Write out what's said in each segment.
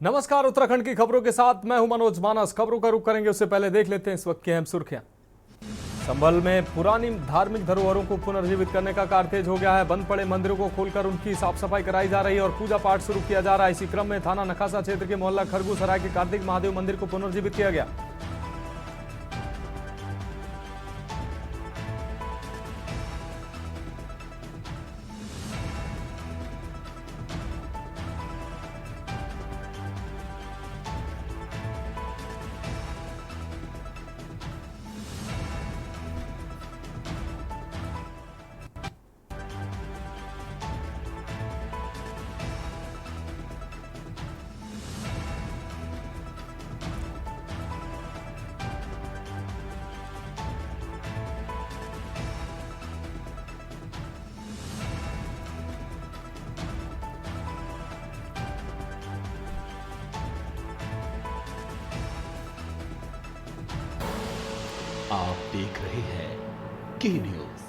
नमस्कार, उत्तराखंड की खबरों के साथ मैं हूं मनोज मानस। खबरों का रुख करेंगे उससे पहले देख लेते हैं इस वक्त की अहम सुर्खियां। संभल में पुरानी धार्मिक धरोहरों को पुनर्जीवित करने का कार्य तेज हो गया है। बंद पड़े मंदिरों को खोलकर उनकी साफ सफाई कराई जा रही है और पूजा पाठ शुरू किया जा रहा है। इसी क्रम में थाना नखासा क्षेत्र के मोहल्ला खरगूसराय के कार्तिक महादेव मंदिर को पुनर्जीवित किया गया। आप देख रहे हैं के न्यूज,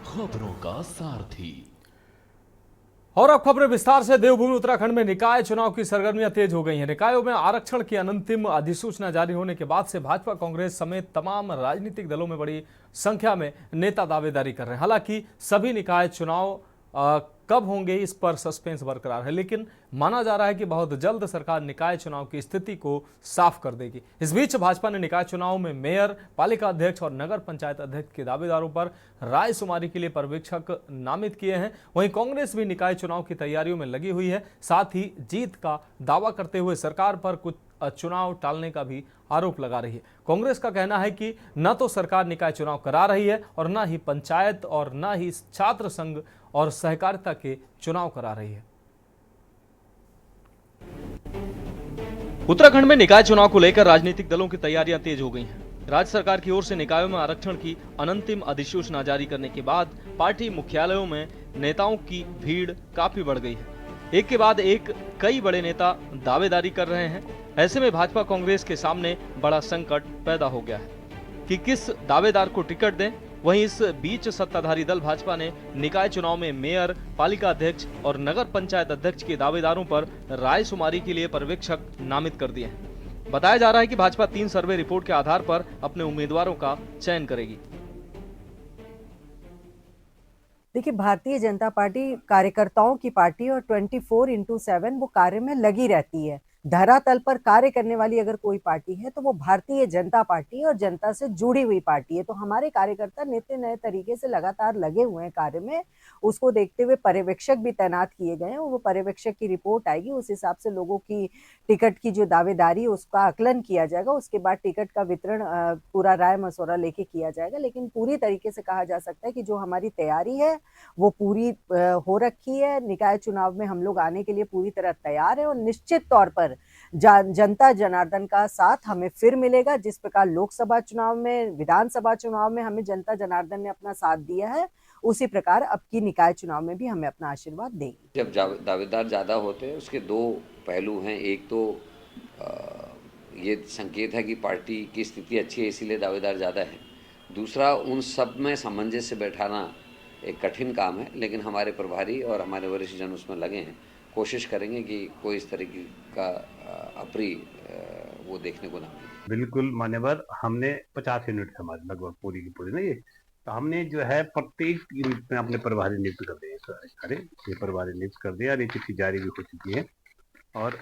खबरों का सारथी। और अब खबरें विस्तार से। देवभूमि उत्तराखंड में निकाय चुनाव की सरगर्मियां तेज हो गई हैं। निकायों में आरक्षण की अंतिम अधिसूचना जारी होने के बाद से भाजपा, कांग्रेस समेत तमाम राजनीतिक दलों में बड़ी संख्या में नेता दावेदारी कर रहे हैं। हालांकि सभी निकाय चुनाव कब होंगे इस पर सस्पेंस बरकरार है, लेकिन माना जा रहा है कि बहुत जल्द सरकार निकाय चुनाव की स्थिति को साफ कर देगी। इस बीच भाजपा ने निकाय चुनाव में मेयर, पालिका अध्यक्ष और नगर पंचायत अध्यक्ष के दावेदारों पर रायशुमारी के लिए पर्यवेक्षक नामित किए हैं। वहीं कांग्रेस भी निकाय चुनाव की तैयारियों में लगी हुई है। साथ ही जीत का दावा करते हुए सरकार पर कुछ चुनाव टालने का भी आरोप लगा रही है। कांग्रेस का कहना है कि न तो सरकार निकाय चुनाव करा रही है और न ही पंचायत और न ही छात्र संघ और सहकारिता के चुनाव करा रही है। उत्तराखंड में निकाय चुनाव को लेकर राजनीतिक दलों की तैयारियां तेज हो गई हैं। राज्य सरकार की ओर से निकायों में आरक्षण की अनंतिम अधिसूचना जारी करने के बाद पार्टी मुख्यालयों में नेताओं की भीड़ काफी बढ़ गई है। एक के बाद एक कई बड़े नेता दावेदारी कर रहे हैं। ऐसे में भाजपा कांग्रेस के सामने बड़ा संकट पैदा हो गया है कि किस दावेदार को टिकट दें। वहीं इस बीच सत्ताधारी दल भाजपा ने निकाय चुनाव में मेयर, पालिका अध्यक्ष और नगर पंचायत अध्यक्ष के दावेदारों पर रायशुमारी के लिए पर्यवेक्षक नामित कर दिए हैं। बताया जा रहा है कि भाजपा 3 सर्वे रिपोर्ट के आधार पर अपने उम्मीदवारों का चयन करेगी। देखिए, भारतीय जनता पार्टी कार्यकर्ताओं की पार्टी और 24/7 वो कार्य में लगी रहती है। धरातल पर कार्य करने वाली अगर कोई पार्टी है तो वो भारतीय जनता पार्टी और जनता से जुड़ी हुई पार्टी है। तो हमारे कार्यकर्ता नित्य नए तरीके से लगातार लगे हुए हैं कार्य में। उसको देखते हुए पर्यवेक्षक भी तैनात किए गए हैं। वो पर्यवेक्षक की रिपोर्ट आएगी, उस हिसाब से लोगों की टिकट की जो दावेदारी उसका आकलन किया जाएगा। उसके बाद टिकट का वितरण पूरा राय मशवरा लेके किया जाएगा। लेकिन पूरी तरीके से कहा जा सकता है कि जो हमारी तैयारी है वो पूरी हो रखी है। निकाय चुनाव में हम लोग आने के लिए पूरी तरह तैयार है और निश्चित तौर पर जनता जनार्दन का साथ हमें फिर मिलेगा। जिस प्रकार लोकसभा चुनाव में, विधानसभा चुनाव में हमें जनता जनार्दन ने अपना साथ दिया है, उसी प्रकार अब की निकाय चुनाव में भी हमें अपना आशीर्वाद देगी। जब दावेदार ज़्यादा होते हैं उसके 2 पहलू हैं। एक तो ये संकेत है कि पार्टी की स्थिति अच्छी है, इसीलिए दावेदार ज़्यादा है। दूसरा, उन सब में सामंजस्य बैठाना एक कठिन काम है, लेकिन हमारे प्रभारी और हमारे वरिष्ठ जन उसमें लगे हैं। कोशिश करेंगे कि कोई इस तरीके का अप्रिय वो देखने को ना मिले। बिल्कुल मान्यवर, हमने 50 यूनिट हमारे लगभग पूरी की पूरी ना ये, तो हमने जो है प्रत्येक यूनिट में अपने प्रभारी नियुक्त कर दिए। ये प्रभारी नियुक्त कर दिया और ये चिट्ठी जारी भी हो चुकी है। और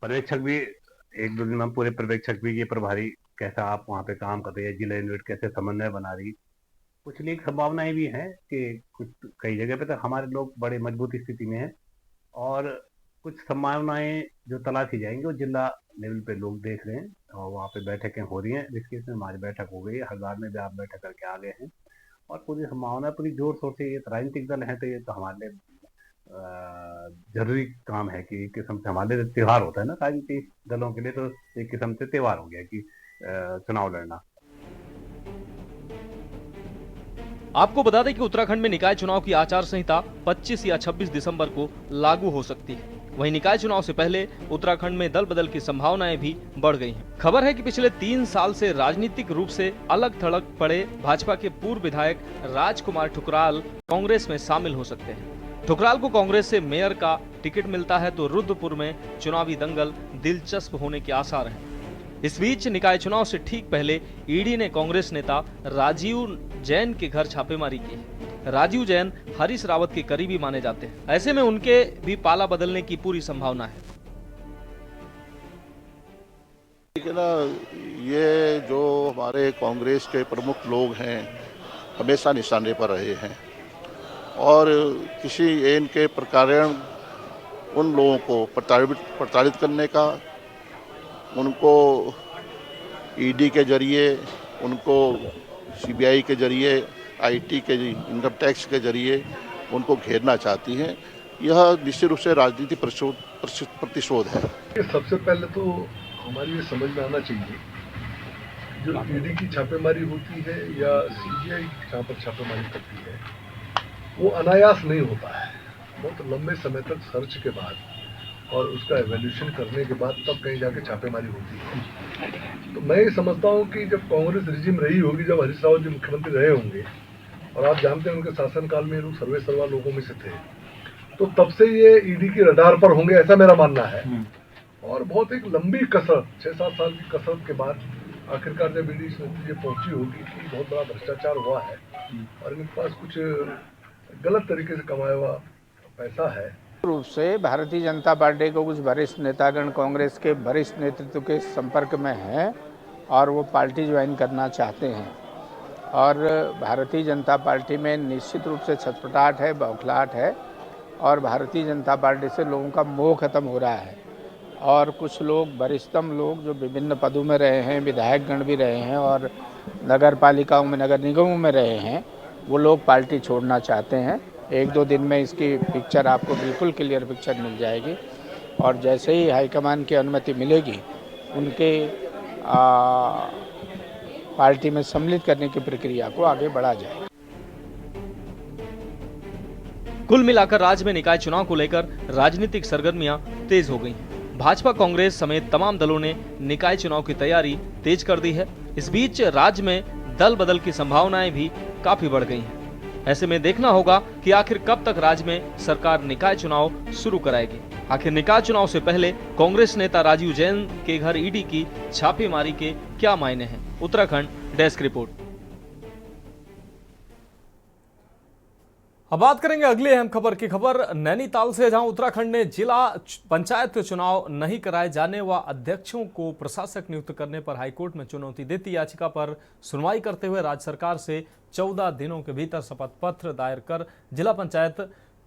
पर्यवेक्षक भी 1-2 दिन में पूरे पर्यवेक्षक भी, ये प्रभारी कैसा आप वहाँ पे काम कर रही है, जिला यूनिट कैसे समन्वय बना रही। कुछ लिए संभावनाएं भी हैं कि कुछ कई जगह पे तो हमारे लोग बड़े मजबूत स्थिति में हैं और कुछ संभावनाएं जो तलाशी जाएंगी वो जिला लेवल पे लोग देख रहे हैं और वहाँ पे बैठकें हो रही हैं। ऋषिकेश में हमारी बैठक हो गई है, हरिद्वार में भी आप बैठक करके आ गए हैं और पूरी संभावना पूरी जोर शोर से। ये राजनीतिक दल है तो ये तो हमारे लिए जरूरी काम है कि एक किस्म से हमारे लिए त्यौहार होता है ना, राजनीतिक दलों के लिए तो एक किस्म से त्यौहार हो गया कि चुनाव लड़ना। आपको बता दें कि उत्तराखंड में निकाय चुनाव की आचार संहिता 25 या 26 दिसंबर को लागू हो सकती है। वहीं निकाय चुनाव से पहले उत्तराखंड में दल बदल की संभावनाएं भी बढ़ गई हैं। खबर है कि पिछले 3 साल से राजनीतिक रूप से अलग थलग पड़े भाजपा के पूर्व विधायक राजकुमार ठुकराल कांग्रेस में शामिल हो सकते हैं। ठुकराल को कांग्रेस से मेयर का टिकट मिलता है तो रुद्रपुर में चुनावी दंगल दिलचस्प होने के आसार हैं। इस बीच निकाय चुनाव से ठीक पहले ईडी ने कांग्रेस नेता राजीव जैन के घर छापेमारी की है। राजीव जैन हरीश रावत के करीबी माने जाते हैं, ऐसे में उनके भी पाला बदलने की पूरी संभावना है। लेकिन ये जो हमारे कांग्रेस के प्रमुख लोग हैं हमेशा निशाने पर रहे हैं और किसी इनके प्रकारण उन लोगों को प्रताड़ित करने का, उनको ईडी के जरिए, उनको सीबीआई के जरिए, आईटी के इनकम टैक्स के जरिए उनको घेरना चाहती हैं। यह निश्चित रूप से राजनीति प्रतिशोध है। सबसे पहले तो हमारी ये समझ में आना चाहिए, जो ईडी की छापेमारी होती है या सीबीआई जहाँ पर छापेमारी करती है, वो अनायास नहीं होता है। बहुत लंबे समय तक सर्च के बाद और उसका एवैल्यूएशन करने के बाद तब कहीं जाके छापेमारी होती है। तो मैं ये समझता हूँ कि जब कांग्रेस रिजिम रही होगी, जब हरीश रावत जी मुख्यमंत्री रहे होंगे, और आप जानते हैं उनके शासनकाल में लोग सर्वे सर्वा लोगों में से थे, तो तब से ये ईडी की रडार पर होंगे, ऐसा मेरा मानना है। और बहुत एक लंबी कसरत, 6-7 साल की कसरत के बाद आखिरकार जब ईडी इस नतीजे पहुंची होगी कि बहुत बड़ा भ्रष्टाचार हुआ है और इनके पास कुछ गलत तरीके से कमाया हुआ पैसा है। रूप से भारतीय जनता पार्टी को कुछ वरिष्ठ नेतागण कांग्रेस के वरिष्ठ नेतृत्व के संपर्क में हैं और वो पार्टी ज्वाइन करना चाहते हैं और भारतीय जनता पार्टी में निश्चित रूप से छटपटाहट है, बौखलाहट है और भारतीय जनता पार्टी से लोगों का मोह खत्म हो रहा है और कुछ लोग, वरिष्ठतम लोग जो विभिन्न पदों में रहे हैं, विधायकगण भी रहे हैं और नगर पालिकाओं में, नगर निगमों में रहे हैं, वो लोग पार्टी छोड़ना चाहते हैं। 1-2 दिन में इसकी पिक्चर आपको बिल्कुल क्लियर पिक्चर मिल जाएगी और जैसे ही हाईकमान की अनुमति मिलेगी उनके पार्टी में सम्मिलित करने की प्रक्रिया को आगे बढ़ा जाएगा। कुल मिलाकर राज्य में निकाय चुनाव को लेकर राजनीतिक सरगर्मियां तेज हो गई हैं। भाजपा, कांग्रेस समेत तमाम दलों ने निकाय चुनाव की तैयारी तेज कर दी है। इस बीच राज्य में दल बदल की संभावनाएं भी काफी बढ़ गई हैं। ऐसे में देखना होगा कि आखिर कब तक राज्य में सरकार निकाय चुनाव शुरू कराएगी। आखिर निकाय चुनाव से पहले कांग्रेस नेता राजीव जैन के घर ईडी की छापेमारी के क्या मायने हैं? Uttarakhand desk report. अब बात करेंगे अगली अहम खबर की। खबर नैनीताल से, जहां उत्तराखंड ने जिला पंचायत चुनाव नहीं कराए जाने व अध्यक्षों को प्रशासक नियुक्त करने पर हाईकोर्ट में चुनौती देती याचिका पर सुनवाई करते हुए राज्य सरकार से 14 दिनों के भीतर शपथ पत्र दायर कर जिला पंचायत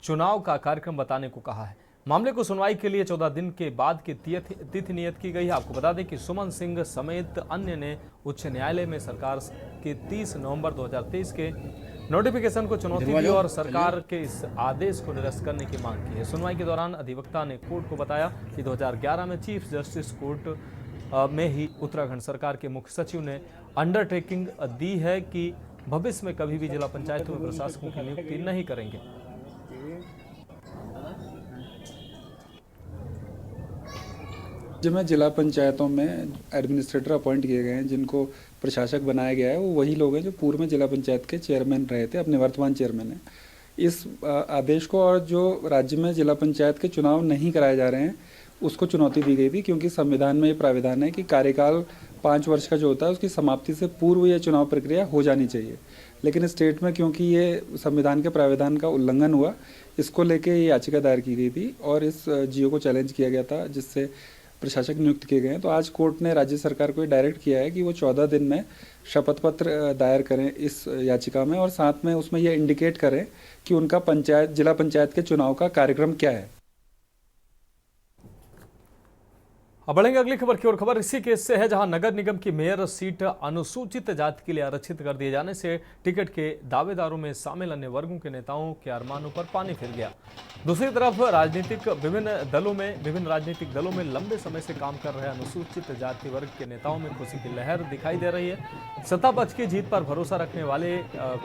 चुनाव का कार्यक्रम बताने को कहा है। मामले को सुनवाई के लिए 14 दिन के बाद की तिथि नियत की गई है। आपको बता दें कि सुमन सिंह समेत अन्य ने उच्च न्यायालय में सरकार के 30 नवंबर 2023 के नोटिफिकेशन को चुनौती दी और सरकार के इस आदेश को निरस्त करने की मांग की है। सुनवाई के दौरान अधिवक्ता ने कोर्ट को बताया कि 2011 में चीफ जस्टिस कोर्ट में ही उत्तराखंड सरकार के मुख्य सचिव ने अंडरटेकिंग दी है कि भविष्य में कभी भी जिला पंचायतों में प्रशासकों की नियुक्ति नहीं करेंगे। में जिला पंचायतों में एडमिनिस्ट्रेटर अपॉइंट किए गए हैं, जिनको प्रशासक बनाया गया है, वो वही लोग हैं जो पूर्व में जिला पंचायत के चेयरमैन रहे थे, अपने वर्तमान चेयरमैन हैं। इस आदेश को और जो राज्य में जिला पंचायत के चुनाव नहीं कराए जा रहे हैं उसको चुनौती दी गई थी, क्योंकि संविधान में ये प्राविधान है कि कार्यकाल 5 वर्ष का जो होता है उसकी समाप्ति से पूर्व ये चुनाव प्रक्रिया हो जानी चाहिए। लेकिन स्टेट में क्योंकि ये संविधान के प्राविधान का उल्लंघन हुआ, इसको लेके ये याचिका दायर की गई थी और इस जियो को चैलेंज किया गया था, जिससे प्रशासक नियुक्त किए गए हैं। तो आज कोर्ट ने राज्य सरकार को डायरेक्ट किया है कि वो 14 दिन में शपथ पत्र दायर करें इस याचिका में और साथ में उसमें ये इंडिकेट करें कि उनका जिला पंचायत के चुनाव का कार्यक्रम क्या है। अब बढ़ेंगे अगली खबर की ओर। खबर इसी केस से है, जहां नगर निगम की मेयर सीट अनुसूचित जाति के लिए आरक्षित कर दिए जाने से टिकट के दावेदारों में शामिल अन्य वर्गों के नेताओं के अरमानों पर पानी फिर गया। दूसरी तरफ विभिन्न राजनीतिक दलों में लंबे समय से काम कर रहे अनुसूचित जाति वर्ग के नेताओं में खुशी की लहर दिखाई दे रही है। सत्ता पक्ष की जीत पर भरोसा रखने वाले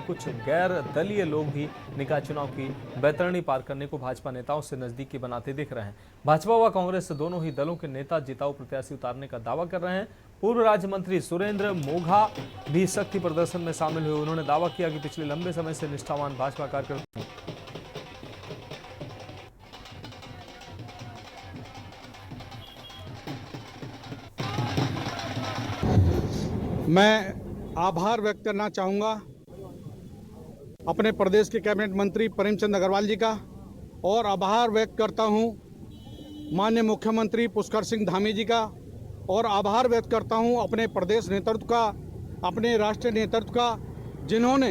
कुछ गैर दलीय लोग भी निकाय चुनाव की बैतरणी पार करने को भाजपा नेताओं से नजदीकी बनाते दिख रहे हैं। भाजपा व कांग्रेस दोनों ही दलों के नेता जिताऊ प्रत्याशी उतारने का दावा कर रहे हैं। पूर्व राज्य मंत्री सुरेंद्र मोघा भी शक्ति प्रदर्शन में शामिल हुए। उन्होंने दावा किया कि पिछले लंबे समय से निष्ठावान भाजपा कार्यकर्ता मैं आभार व्यक्त करना चाहूँगा अपने प्रदेश के कैबिनेट मंत्री प्रेमचंद अग्रवाल जी का, और आभार व्यक्त करता हूँ माननीय मुख्यमंत्री पुष्कर सिंह धामी जी का, और आभार व्यक्त करता हूँ अपने प्रदेश नेतृत्व का, अपने राष्ट्रीय नेतृत्व का, जिन्होंने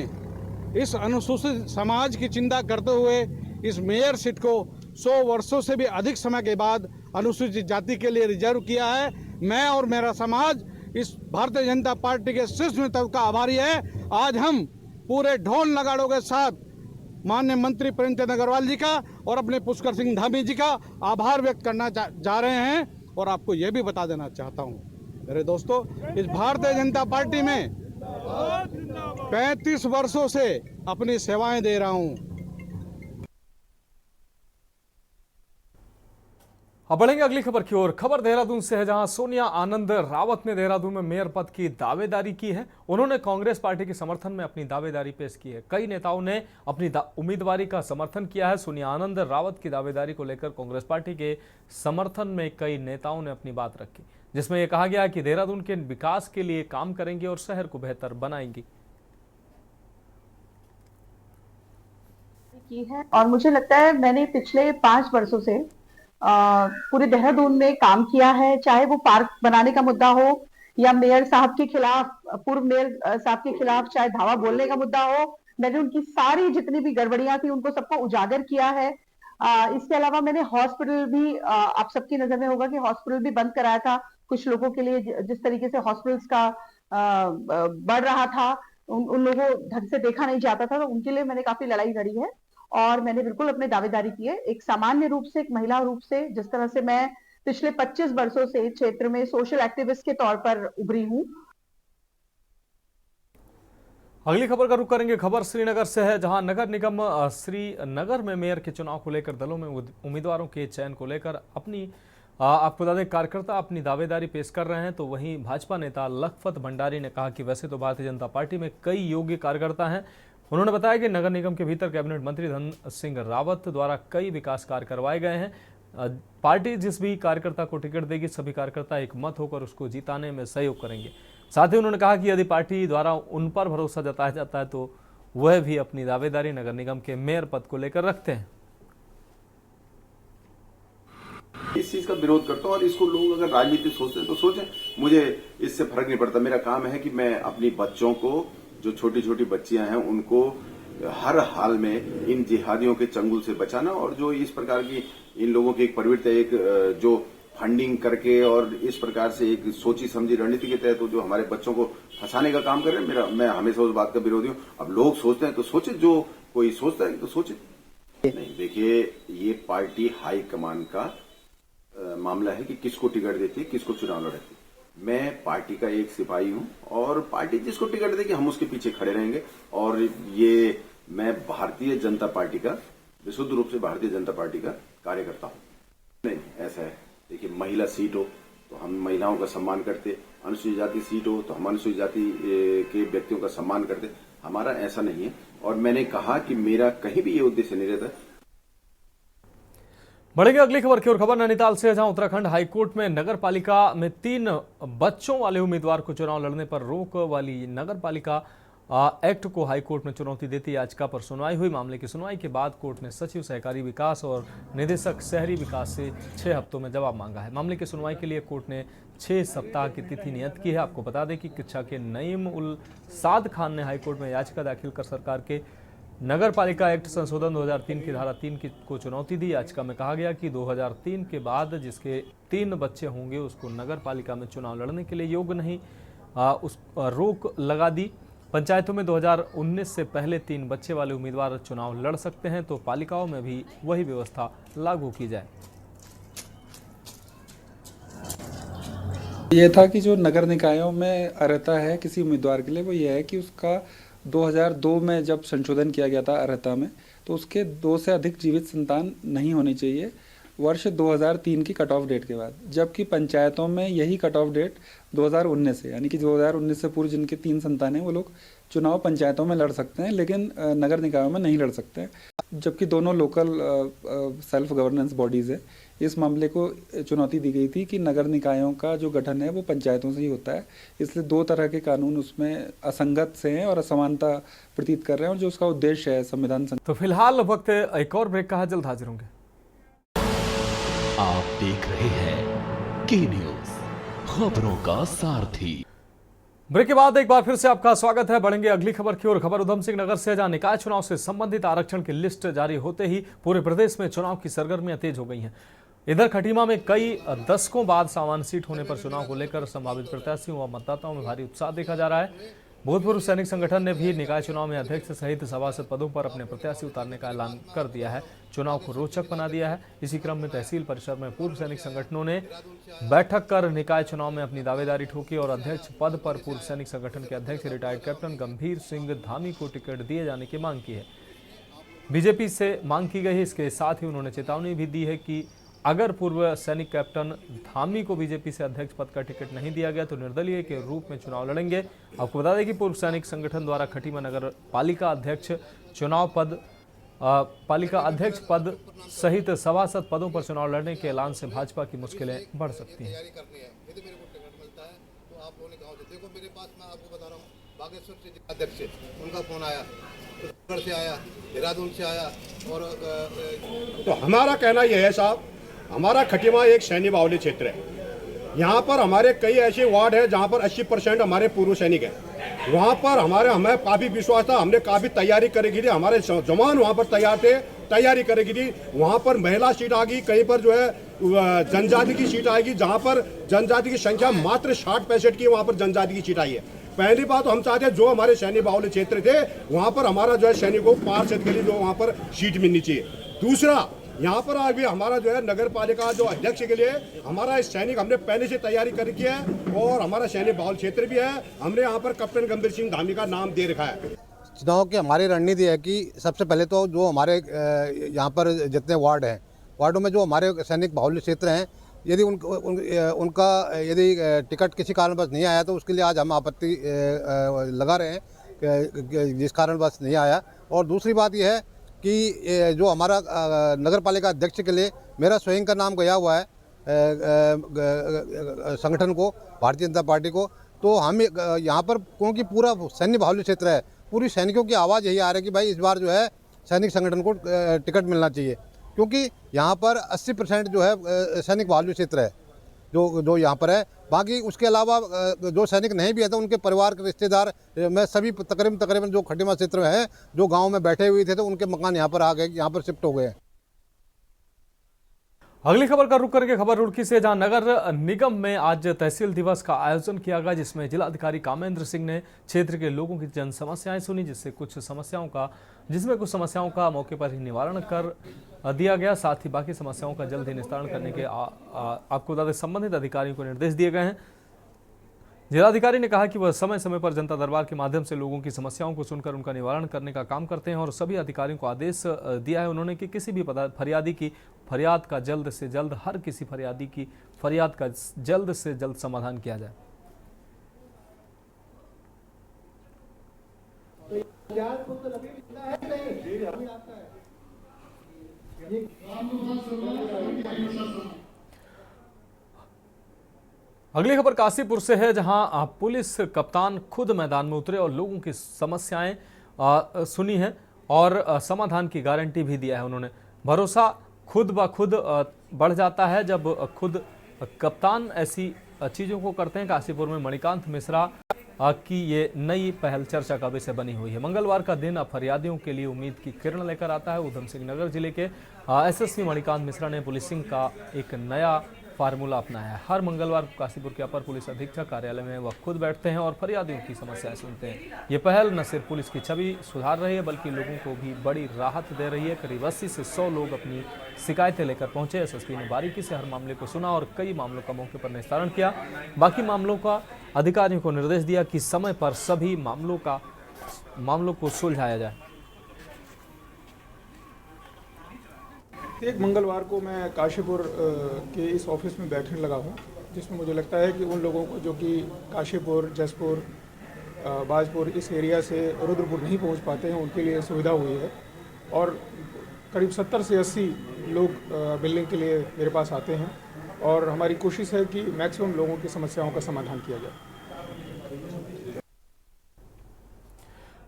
इस अनुसूचित समाज की चिंता करते हुए इस मेयर सीट को 100 वर्षों से भी अधिक समय के बाद अनुसूचित जाति के लिए रिजर्व किया है। मैं और मेरा समाज इस भारतीय जनता पार्टी के शीर्ष नेतृत्व का आभारी है। आज हम पूरे ढोल नगाड़ों के साथ माननीय मंत्री प्रेमचंद अग्रवाल जी का और अपने पुष्कर सिंह धामी जी का आभार व्यक्त करना जा रहे हैं। और आपको यह भी बता देना चाहता हूं मेरे दोस्तों, इस भारतीय जनता पार्टी में 35 वर्षों से अपनी सेवाएं दे रहा हूं। अब बढ़ेंगे अगली खबर की ओर। खबर देहरादून से है, जहां सोनिया आनंद रावत ने देहरादून में मेयर पद की दावेदारी की है। उन्होंने कांग्रेस पार्टी के समर्थन में अपनी दावेदारी पेश की है। कई नेताओं ने अपनी उम्मीदवारी का समर्थन किया है। सोनिया आनंद रावत की दावेदारी को लेकर कांग्रेस पार्टी के समर्थन में कई नेताओं ने अपनी बात रखी, जिसमें यह कहा गया कि देहरादून के विकास के लिए काम करेंगे और शहर को बेहतर बनाएंगी। की है और मुझे लगता है मैंने पिछले 5 वर्षों से पूरे देहरादून में काम किया है, चाहे वो पार्क बनाने का मुद्दा हो या मेयर साहब के खिलाफ, पूर्व मेयर साहब के खिलाफ चाहे धावा बोलने का मुद्दा हो। मैंने उनकी सारी जितनी भी गड़बड़ियां थी उनको सबको उजागर किया है। इसके अलावा मैंने हॉस्पिटल भी, आप सबकी नजर में होगा कि हॉस्पिटल भी बंद कराया था कुछ लोगों के लिए। जिस तरीके से हॉस्पिटल्स का बढ़ रहा था, उन लोगों को ढंग से देखा नहीं जाता था, तो उनके लिए मैंने काफी लड़ाई लड़ी है और मैंने बिल्कुल अपने दावेदारी की है। एक सामान्य रूप से, एक महिला रूप से, जिस तरह से मैं पिछले 25 वर्षों से क्षेत्र में सोशल एक्टिविस्ट के तौर पर उभरी हूं। अगली खबर का रुख करेंगे। खबर श्रीनगर से है, जहां नगर निगम श्रीनगर में मेयर के चुनाव को लेकर दलों में उम्मीदवारों के चयन को लेकर आपको बता दें कार्यकर्ता अपनी दावेदारी पेश कर रहे हैं। तो वहीं भाजपा नेता लखपत भंडारी ने कहा कि वैसे तो भारतीय जनता पार्टी में कई योग्य कार्यकर्ता हैं। उन्होंने बताया कि नगर निगम के भीतर कैबिनेट मंत्री धन सिंह रावत द्वारा कई विकास कार्य करवाए गए हैं। पार्टी जिस भी कार्यकर्ता को टिकट देगी, सभी कार्यकर्ता एक मत होकर उसको जिताने में सहयोग करेंगे। साथ ही उन्होंने कहा कि यदि पार्टी द्वारा उन पर भरोसा जताया जाता है तो वह भी अपनी दावेदारी नगर निगम के मेयर पद को लेकर रखते हैं। इस चीज का विरोध करता हूँ और इसको लोग अगर राजनीति सोचते हैं तो सोचें, मुझे इससे फर्क नहीं पड़ता। मेरा काम है कि मैं अपनी बच्चों को, जो छोटी छोटी बच्चियां हैं, उनको हर हाल में इन जिहादियों के चंगुल से बचाना। और जो इस प्रकार की इन लोगों की एक प्रवृत्ति है, एक जो फंडिंग करके और इस प्रकार से एक सोची समझी रणनीति के तहत जो हमारे बच्चों को फंसाने का काम कर रहे हैं, मैं हमेशा उस बात का विरोधी हूँ। अब लोग सोचते हैं तो सोचे, जो कोई सोचता है तो सोचे। नहीं, देखिए, ये पार्टी हाईकमान का मामला है कि किसको टिकट देती है, किसको चुनाव लड़ती है। मैं पार्टी का एक सिपाही हूं और पार्टी जिसको टिकट देगी हम उसके पीछे खड़े रहेंगे। और ये मैं भारतीय जनता पार्टी का, विशुद्ध रूप से भारतीय जनता पार्टी का कार्यकर्ता हूं। नहीं, ऐसा है, देखिए, महिला सीट हो तो हम महिलाओं का सम्मान करते, अनुसूचित जाति सीट हो तो हम अनुसूचित जाति के व्यक्तियों का सम्मान करते। हमारा ऐसा नहीं है। और मैंने कहा कि मेरा कहीं भी ये उद्देश्य नहीं रहता। बढ़ेंगे अगली खबर की ओर। खबर नैनीताल से है, जहां उत्तराखंड हाईकोर्ट में नगर पालिका में 3 बच्चों वाले उम्मीदवार को चुनाव लड़ने पर रोक वाली नगर पालिका एक्ट को हाईकोर्ट में चुनौती देती याचिका पर सुनवाई हुई। मामले की सुनवाई के बाद कोर्ट ने सचिव सहकारी विकास और निदेशक शहरी विकास से 6 हफ्तों में जवाब मांगा है। मामले की सुनवाई के लिए कोर्ट ने 6 सप्ताह की तिथि नियत की है। आपको बता दें कि किच्छा के नईम उल साद खान ने हाईकोर्ट में याचिका दाखिल कर सरकार के नगर पालिका एक्ट संशोधन 2003 की धारा 3 को चुनौती दी। याचिका में कहा गया कि 2003 के बाद जिसके 3 बच्चे होंगे उसको नगर पालिका में चुनाव लड़ने के लिए योग्य नहीं, उस रोक लगा दी। पंचायतों में 2019 से पहले 3 बच्चे वाले उम्मीदवार चुनाव लड़ सकते हैं, तो पालिकाओं में भी वही व्यवस्था लागू की जाए। ये था कि जो नगर निकायों में अर्हता है किसी उम्मीदवार के लिए, वो ये है कि उसका 2002 में जब संशोधन किया गया था अर्हता में, तो उसके 2 से अधिक जीवित संतान नहीं होनी चाहिए वर्ष 2003 की कट ऑफ डेट के बाद। जबकि पंचायतों में यही कट ऑफ डेट 2019 है, यानी कि 2019 से पूर्व जिनके 3 संतान हैं वो लोग चुनाव पंचायतों में लड़ सकते हैं, लेकिन नगर निकायों में नहीं लड़ सकते हैं। जबकि दोनों लोकल सेल्फ गवर्नेंस बॉडीज़ है, इस मामले को चुनौती दी गई थी कि नगर निकायों का जो गठन है वो पंचायतों से ही होता है, इसलिए दो तरह के कानून उसमें असंगत से हैं और असमानता प्रतीत कर रहे हैं, और जो उसका उद्देश्य है संविधान। तो फिलहाल वक्त एक और ब्रेक का है, जल्द हाजिर होंगे। आप देख रहे हैं के न्यूज, खबरों का सारथी। ब्रेक के बाद एक बार फिर से आपका स्वागत है। बढ़ेंगे अगली खबर की ओर। खबर उधम सिंह नगर से, जहां निकाय चुनाव से संबंधित आरक्षण की लिस्ट जारी होते ही पूरे प्रदेश में चुनाव की सरगर्मियां तेज हो गई हैं। इधर खटीमा में कई दशकों बाद सामान्य सीट होने पर चुनाव को लेकर संभावित प्रत्याशियों व मतदाताओं में भारी उत्साह देखा जा रहा है। भूतपूर्व सैनिक संगठन ने भी निकाय चुनाव में अध्यक्ष सहित सभासद पदों पर अपने प्रत्याशी उतारने का ऐलान कर दिया है। चुनाव को रोचक बना दिया है। इसी क्रम में तहसील परिसर में पूर्व सैनिक संगठनों ने बैठक कर निकाय चुनाव में अपनी दावेदारी ठोकी और अध्यक्ष पद पर पूर्व सैनिक संगठन के अध्यक्ष रिटायर्ड कैप्टन गंभीर सिंह धामी को टिकट दिए जाने की मांग की है। बीजेपी से मांग की गई है। इसके साथ ही उन्होंने चेतावनी भी दी है कि अगर पूर्व सैनिक कैप्टन धामी को बीजेपी से अध्यक्ष पद का टिकट नहीं दिया गया तो निर्दलीय के रूप में चुनाव लड़ेंगे। आपको बता दें कि पूर्व सैनिक संगठन द्वारा खटीमा नगर पालिका अध्यक्ष पद सहित सभासद पदों पर चुनाव लड़ने के ऐलान से भाजपा की मुश्किलें बढ़ सकती हैं। बागेश्वर से अध्यक्ष उनका फोन आया, से आया, देहरादून से आया, और तो हमारा कहना यह है साहब, हमारा खटीमा एक सैन्य बाहुल्य क्षेत्र है। यहाँ पर हमारे कई ऐसे वार्ड हैं जहाँ पर 80% हमारे पूर्व सैनिक हैं। वहाँ पर हमें काफ़ी विश्वास था, हमने काफ़ी तैयारी करेगी थी, हमारे जवान वहाँ पर तैयार थे, तैयारी करेगी थी। वहाँ पर महिला सीट आ गई, कहीं पर जो है जनजाति की सीट आएगी, जहाँ पर जनजाति की संख्या मात्र 60-65 की, वहाँ पर जनजाति की सीट आई है। पहली बात हम चाहते हैं जो हमारे सैन्य बाहुल्य क्षेत्र थे वहाँ पर हमारा जो है सैनिकों को पार्षद के लिए जो वहाँ पर सीट मिलनी चाहिए। दूसरा, यहाँ पर अभी हमारा जो है नगर पालिका जो अध्यक्ष के लिए हमारा सैनिक हमने पहले से तैयारी करके है और हमारा सैन्य बाहुल्य क्षेत्र भी है। हमने यहाँ पर कैप्टन गंभीर सिंह धामी का नाम दे रखा है। चुनाव की हमारी रणनीति है कि सबसे पहले तो जो हमारे यहाँ पर जितने वार्ड हैं, वार्डों में जो हमारे सैनिक बाहुल्य क्षेत्र हैं, यदि उनका यदि टिकट किसी कारणवश नहीं आया तो उसके लिए आज हम आपत्ति लगा रहे हैं जिस कारणवश नहीं आया। और दूसरी बात यह है कि जो हमारा नगर पालिका अध्यक्ष के लिए मेरा स्वयं का नाम गया हुआ है संगठन को, भारतीय जनता पार्टी को, तो हम यहाँ पर क्योंकि पूरा सैन्य बाहुल्य क्षेत्र है, पूरी सैनिकों की आवाज़ यही आ रही है कि भाई इस बार जो है सैनिक संगठन को टिकट मिलना चाहिए, क्योंकि यहाँ पर 80% जो है सैनिक बाहुल्य क्षेत्र है जो यहाँ पर है। बाकी उसके अलावा जो सैनिक नहीं भी है तो उनके परिवार के रिश्तेदार में सभी तकरीबन जो खटीमा क्षेत्र में है, जो गांव में बैठे हुए थे तो उनके मकान यहाँ पर आ गए, यहाँ पर शिफ्ट हो गए हैं। अगली खबर का रुख करके खबर रुड़की से, जहां नगर निगम में आज तहसील दिवस का आयोजन किया गया, जिसमें जिलाधिकारी कामेंद्र सिंह ने क्षेत्र के लोगों की जन समस्याएं सुनी, जिसमें कुछ समस्याओं का मौके पर ही निवारण कर दिया गया। साथ ही बाकी समस्याओं का जल्द ही निस्तारण करने के आपको बता दें संबंधित अधिकारियों को निर्देश दिए गए हैं। जिलाधिकारी ने कहा कि वह समय समय पर जनता दरबार के माध्यम से लोगों की समस्याओं को सुनकर उनका निवारण करने का काम करते हैं और सभी अधिकारियों को आदेश दिया है उन्होंने कि किसी भी फरियादी की फरियाद का जल्द से जल्द हर किसी फरियादी की फरियाद का जल्द से जल्द समाधान किया जाए। अगली खबर काशीपुर से है, जहां पुलिस कप्तान खुद मैदान में उतरे और लोगों की समस्याएं सुनी है और समाधान की गारंटी भी दिया है उन्होंने। भरोसा खुद ब खुद बढ़ जाता है जब खुद कप्तान ऐसी चीज़ों को करते हैं। काशीपुर में मणिकांत मिश्रा की ये नई पहल चर्चा का विषय बनी हुई है। मंगलवार का दिन फरियादियों के लिए उम्मीद की किरण लेकर आता है। उधम सिंह नगर जिले के एसएसपी मणिकांत मिश्रा ने पुलिसिंग का एक नया फार्मूला अपनाया है। हर मंगलवार को काशीपुर के अपर पुलिस अधीक्षक कार्यालय में वह खुद बैठते हैं और फरियादियों की समस्याएं सुनते हैं। ये पहल न सिर्फ पुलिस की छवि सुधार रही है बल्कि लोगों को भी बड़ी राहत दे रही है। करीब 80 से 100 लोग अपनी शिकायतें लेकर पहुंचे। एसएसपी ने बारीकी से हर मामले को सुना और कई मामलों का मौके पर निस्तारण किया। बाकी मामलों का अधिकारियों को निर्देश दिया कि समय पर सभी मामलों को सुलझाया जाए। एक मंगलवार को मैं काशीपुर के इस ऑफिस में बैठने लगा हूँ, जिसमें मुझे लगता है कि उन लोगों को जो कि काशीपुर, जसपुर, बाजपुर इस एरिया से रुद्रपुर नहीं पहुँच पाते हैं, उनके लिए सुविधा हुई है। और करीब 70 से 80 लोग मिलने के लिए मेरे पास आते हैं और हमारी कोशिश है कि मैक्सिमम लोगों की समस्याओं का समाधान किया जाए।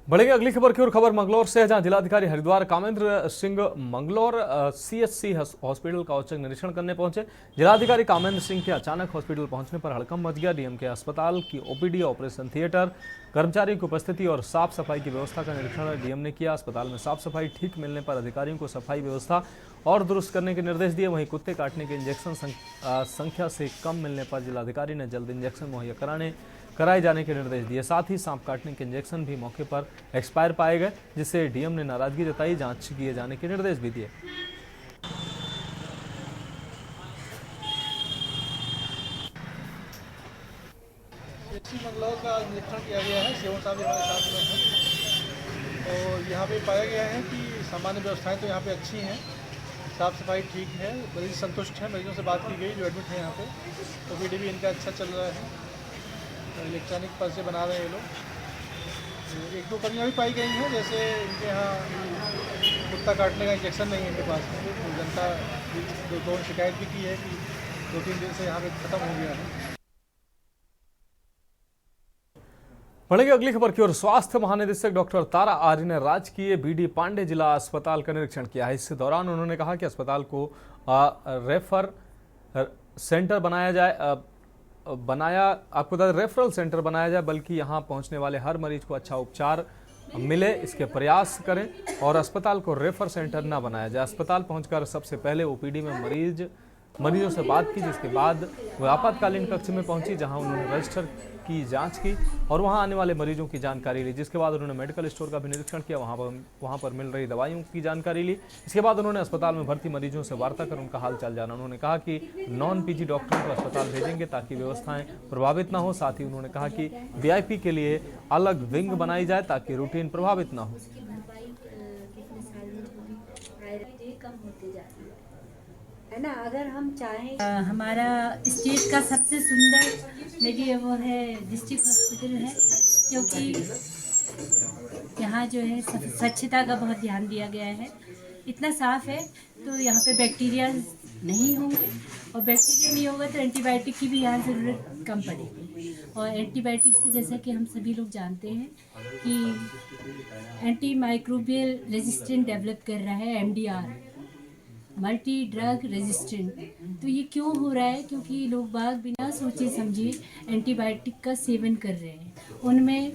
बढ़ेगी अगली खबर की ओर। खबर मंगलौर से है, जहां जिलाधिकारी हरिद्वार कामेंद्र सिंह मंगलौर सीएचसी हॉस्पिटल का औचक निरीक्षण करने पहुंचे। जिलाधिकारी कामेंद्र सिंह के अचानक हॉस्पिटल पहुंचने पर हड़कंप मच गया। डीएम के अस्पताल की ओपीडी, ऑपरेशन थिएटर, कर्मचारियों की उपस्थिति और साफ सफाई की व्यवस्था का निरीक्षण डीएम ने किया। अस्पताल में साफ सफाई ठीक मिलने पर अधिकारियों को सफाई व्यवस्था और दुरुस्त करने के निर्देश दिए। वहीं कुत्ते काटने के इंजेक्शन संख्या से कम मिलने पर जिलाधिकारी ने जल्द इंजेक्शन मुहैया कराए जाने के निर्देश दिए। साथ ही सांप काटने के इंजेक्शन भी मौके पर एक्सपायर पाए गए, जिससे डीएम ने नाराजगी जताई। जांच किए जाने के निर्देश भी दिए। मंगलौर का निरीक्षण किया गया है। सेवन साहब हमारे साथ में हैं। तो यहाँ पे पाया गया है कि सामान्य व्यवस्थाएं तो यहाँ पे अच्छी हैं, साफ़ सफाई ठीक है, मरीज संतुष्ट हैं। मरीजों से बात की गई जो एडमिट हैं यहाँ पे, तो ओपीडी भी इनका अच्छा चल रहा है। इलेक्ट्रॉनिक पर्चे बना रहे हैं ये लोग। एक दो कमियाँ भी पाई गई हैं, जैसे इनके यहाँ कुत्ता काटने का इंजेक्शन नहीं है इनके पास में। तो जनता दो शिकायत भी की है कि 2-3 दिन से यहाँ पे ख़त्म हो गया है। बढ़ेगी अगली खबर की ओर। स्वास्थ्य महानिदेशक डॉक्टर तारा आर्य ने राजकीय बीडी पांडे जिला अस्पताल का निरीक्षण किया है। इस दौरान उन्होंने कहा कि अस्पताल को रेफर सेंटर रेफरल सेंटर बनाया जाए, बल्कि यहां पहुंचने वाले हर मरीज को अच्छा उपचार मिले, इसके प्रयास करें और अस्पताल को रेफर सेंटर ना बनाया जाए। अस्पताल पहुंचकर सबसे पहले ओपीडी में मरीजों से बात की, जिसके बाद वो आपातकालीन कक्ष में पहुंची, जहां उन्होंने रजिस्टर की जांच की और वहां आने वाले मरीजों की जानकारी ली। जिसके बाद उन्होंने मेडिकल स्टोर का भी निरीक्षण किया, वहां पर मिल रही दवाइयों की जानकारी ली। इसके बाद उन्होंने अस्पताल में भर्ती मरीजों से वार्ता कर उनका हालचाल जाना। उन्होंने कहा कि नॉन पीजी डॉक्टरों को अस्पताल भेजेंगे ताकि व्यवस्थाएं प्रभावित ना हो। साथ ही उन्होंने कहा कि वीआईपी के लिए अलग विंग बनाई जाए ताकि रूटीन प्रभावित ना हो। है ना, अगर हम चाहें हमारा स्टेट का सबसे सुंदर मेडिकल वो है डिस्ट्रिक्ट हॉस्पिटल है, क्योंकि यहाँ जो है स्वच्छता का बहुत ध्यान दिया गया है। इतना साफ है तो यहाँ पे बैक्टीरिया नहीं होंगे, और बैक्टीरिया नहीं होगा तो एंटीबायोटिक की भी यहाँ ज़रूरत कम पड़ेगी। और एंटीबायोटिक से जैसा कि हम सभी लोग जानते हैं कि एंटी माइक्रोबियल रेजिस्टेंट डेवलप कर रहा है MDR, मल्टी ड्रग रेजिस्टेंट। तो ये क्यों हो रहा है? क्योंकि लोग बाग बिना सोचे समझे एंटीबायोटिक का सेवन कर रहे हैं। उनमें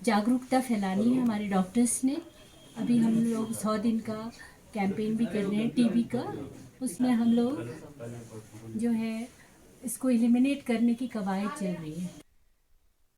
जागरूकता फैलानी है हमारे डॉक्टर्स ने। अभी हम लोग 100 दिन का कैंपेन भी कर रहे हैं टीबी का, उसमें हम लोग जो है इसको एलिमिनेट करने की कवायद चल रही है।